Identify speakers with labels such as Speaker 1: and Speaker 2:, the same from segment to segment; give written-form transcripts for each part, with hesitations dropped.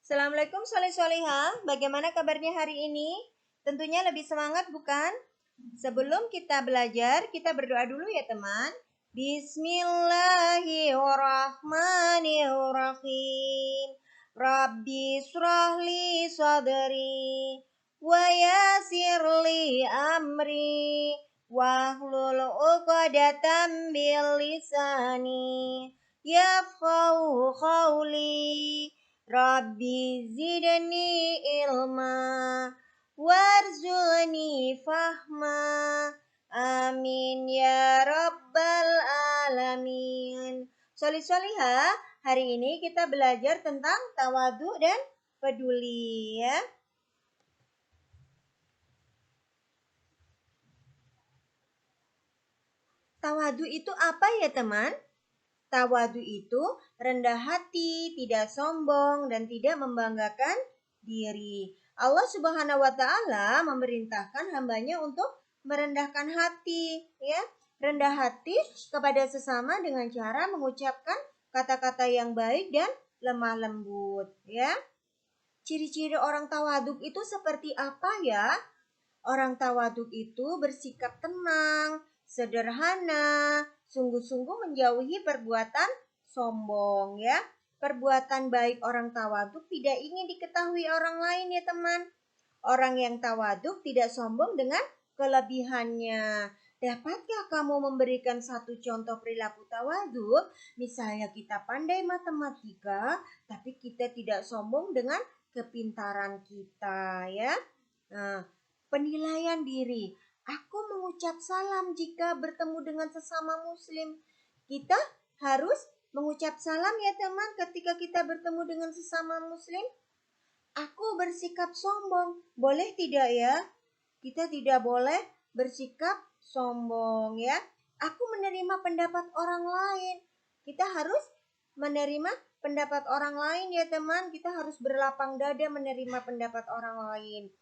Speaker 1: Assalamualaikum soleh-solehah, bagaimana kabarnya hari ini? Tentunya lebih semangat bukan? Sebelum kita belajar, kita berdoa dulu ya teman. Bismillahirrahmanirrahim. Rabbi shrahli sadri wa yassirli amri wahlul 'uqdatam min lisani yafqahu qawli. Rabbi zidni ilma warzuqni fahma. Amin ya rabbal alamin. Solih-solihah, hari ini kita belajar tentang tawadu dan peduli ya. Tawadu itu apa ya teman? Tawadu itu rendah hati, tidak sombong, dan tidak membanggakan diri. Allah Subhanahu wa Ta'ala memerintahkan hambanya untuk merendahkan hati, ya, rendah hati kepada sesama dengan cara mengucapkan kata-kata yang baik dan lemah lembut, ya. Ciri-ciri orang tawaduk itu seperti apa ya? Orang tawaduk itu bersikap tenang, sederhana, sungguh-sungguh menjauhi perbuatan sombong ya. Perbuatan baik orang tawaduk tidak ingin diketahui orang lain ya teman. Orang yang tawaduk tidak sombong dengan kelebihannya. Dapatkah kamu memberikan satu contoh perilaku tawaduk? Misalnya kita pandai matematika, tapi kita tidak sombong dengan kepintaran kita ya. Nah, penilaian diri. Aku mengucap salam jika bertemu dengan sesama muslim. Kita harus mengucap salam ya teman ketika kita bertemu dengan sesama muslim. Aku bersikap sombong. Boleh tidak ya? Kita tidak boleh bersikap sombong ya. Aku menerima pendapat orang lain. Kita harus menerima pendapat orang lain ya teman. Kita harus berlapang dada menerima pendapat orang lain.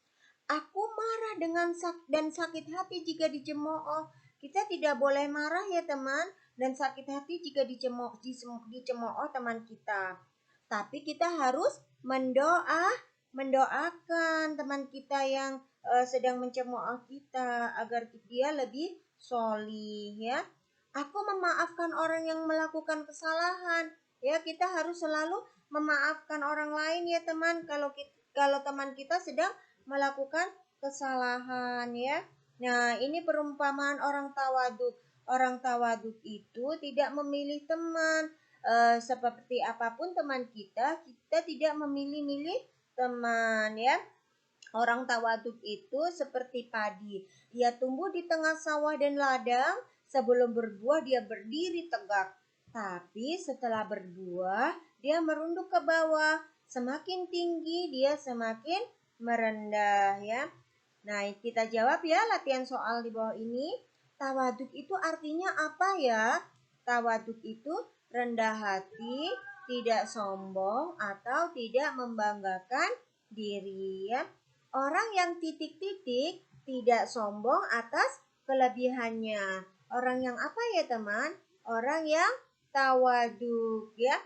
Speaker 1: Aku marah dan sakit hati jika dicemooh. Kita tidak boleh marah ya teman dan sakit hati jika dicemooh teman kita. Tapi kita harus mendoakan teman kita yang sedang mencemooh kita agar dia lebih solih ya. Aku memaafkan orang yang melakukan kesalahan. Ya, kita harus selalu memaafkan orang lain ya teman kalau teman kita sedang melakukan kesalahan ya. Nah, ini perumpamaan orang tawaduk. Orang tawaduk itu tidak memilih teman. Seperti apapun teman kita tidak memilih-milih teman ya. Orang tawaduk itu seperti padi. Dia tumbuh di tengah sawah dan ladang. Sebelum berbuah dia berdiri tegak. Tapi setelah berbuah dia merunduk ke bawah. Semakin tinggi dia semakin merendah ya. Nah, kita jawab ya latihan soal di bawah ini. Tawaduk itu artinya apa ya? Tawaduk itu rendah hati, tidak sombong atau tidak membanggakan diri ya. Orang yang titik-titik tidak sombong atas kelebihannya. Orang yang apa ya teman? Orang yang tawaduk ya.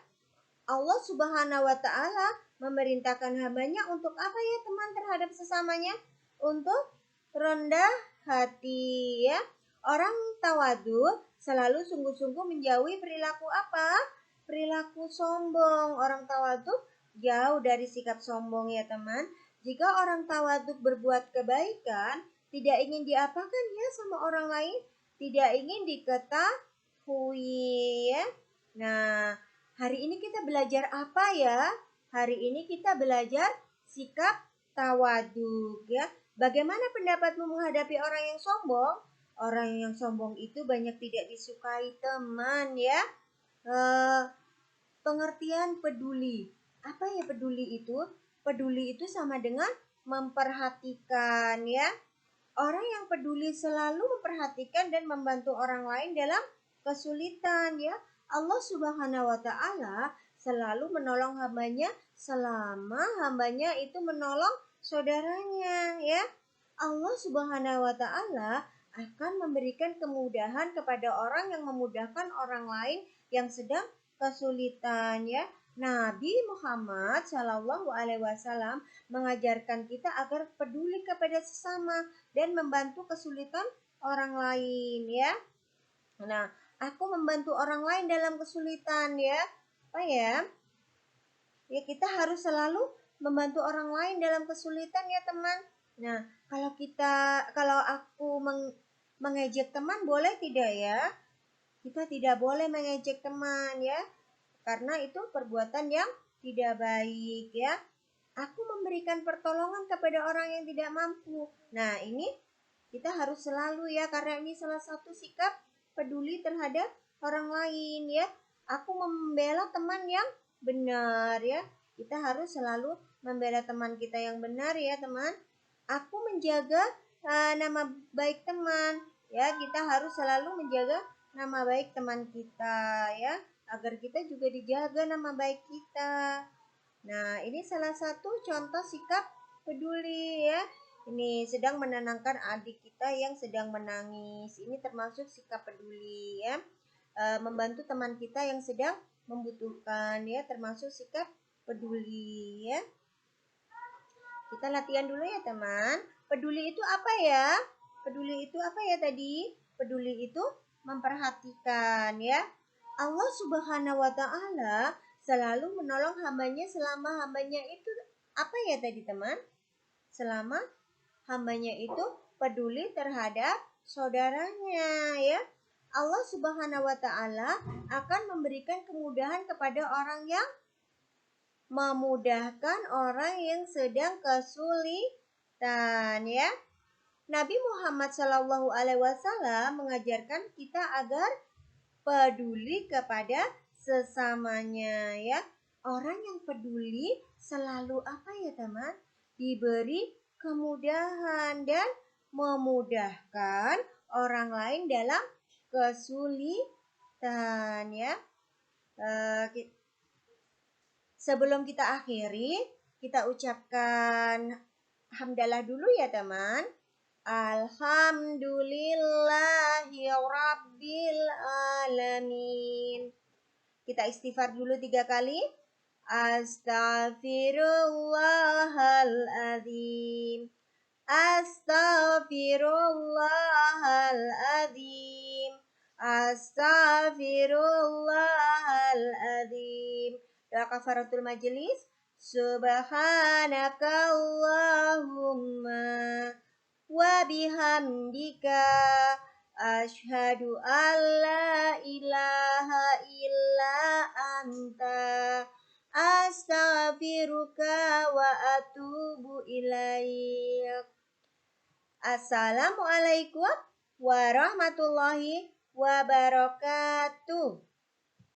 Speaker 1: Allah Subhanahu wa Ta'ala memerintahkan hambanya untuk apa ya teman terhadap sesamanya? Untuk rendah hati ya. Orang tawaduk selalu sungguh-sungguh menjauhi perilaku apa? Perilaku sombong. Orang tawaduk jauh dari sikap sombong ya teman. Jika orang tawaduk berbuat kebaikan, tidak ingin diapakan ya sama orang lain, tidak ingin diketahui ya. Nah, hari ini kita belajar apa ya? Hari ini kita belajar sikap tawaduk ya. Bagaimana pendapatmu menghadapi orang yang sombong? Orang yang sombong itu banyak tidak disukai teman ya. Pengertian peduli. Apa ya peduli itu? Peduli itu sama dengan memperhatikan ya. Orang yang peduli selalu memperhatikan dan membantu orang lain dalam kesulitan ya. Allah Subhanahu wa Ta'ala selalu menolong hambanya selama hambanya itu menolong saudaranya ya. Allah Subhanahu wa Ta'ala akan memberikan kemudahan kepada orang yang memudahkan orang lain yang sedang kesulitan ya. Nabi Muhammad Shallallahu Alaihi Wasallam mengajarkan kita agar peduli kepada sesama dan membantu kesulitan orang lain ya. Nah, aku membantu orang lain dalam kesulitan ya. Apa ya? Ya kita harus selalu membantu orang lain dalam kesulitan ya teman. Nah, kalau aku mengejek teman boleh tidak ya? Kita tidak boleh mengejek teman ya. Karena itu perbuatan yang tidak baik ya. Aku memberikan pertolongan kepada orang yang tidak mampu. Nah, ini kita harus selalu ya, karena ini salah satu sikap peduli terhadap orang lain ya. Aku membela teman yang benar ya. Kita harus selalu membela teman kita yang benar ya, teman. Aku menjaga nama baik teman ya. Kita harus selalu menjaga nama baik teman kita ya, agar kita juga dijaga nama baik kita. Nah, ini salah satu contoh sikap peduli ya. Ini sedang menenangkan adik kita yang sedang menangis. Ini termasuk sikap peduli ya. Membantu teman kita yang sedang membutuhkan ya, termasuk sikap peduli ya. Kita latihan dulu ya, teman. Peduli itu apa ya? Peduli itu apa ya tadi? Peduli itu memperhatikan ya. Allah Subhanahu wa taala selalu menolong hambanya selama hambanya itu apa ya tadi, teman? Selama hambanya itu peduli terhadap saudaranya ya. Allah Subhanahu wa taala akan memberikan kemudahan kepada orang yang memudahkan orang yang sedang kesulitan ya. Nabi Muhammad Shallallahu Alaihi Wasallam mengajarkan kita agar peduli kepada sesamanya ya. Orang yang peduli selalu apa ya teman? Diberi kemudahan dan memudahkan orang lain dalam kesulitan ya. Sebelum kita akhiri, kita ucapkan hamdalah dulu ya teman. Alhamdulillahi Rabbil Alamin. Kita istighfar dulu 3 kali. Astaghfirullahaladzim. Astaghfirullahaladzim. Astaghfirullahaladzim. Doa kafaratul majelis. Subhanakallahumma wa bihamdika asyhadu an la ilaha illa anta astaghfiruka wa atubu ilaik. Assalamualaikum warahmatullahi wabarakatuh.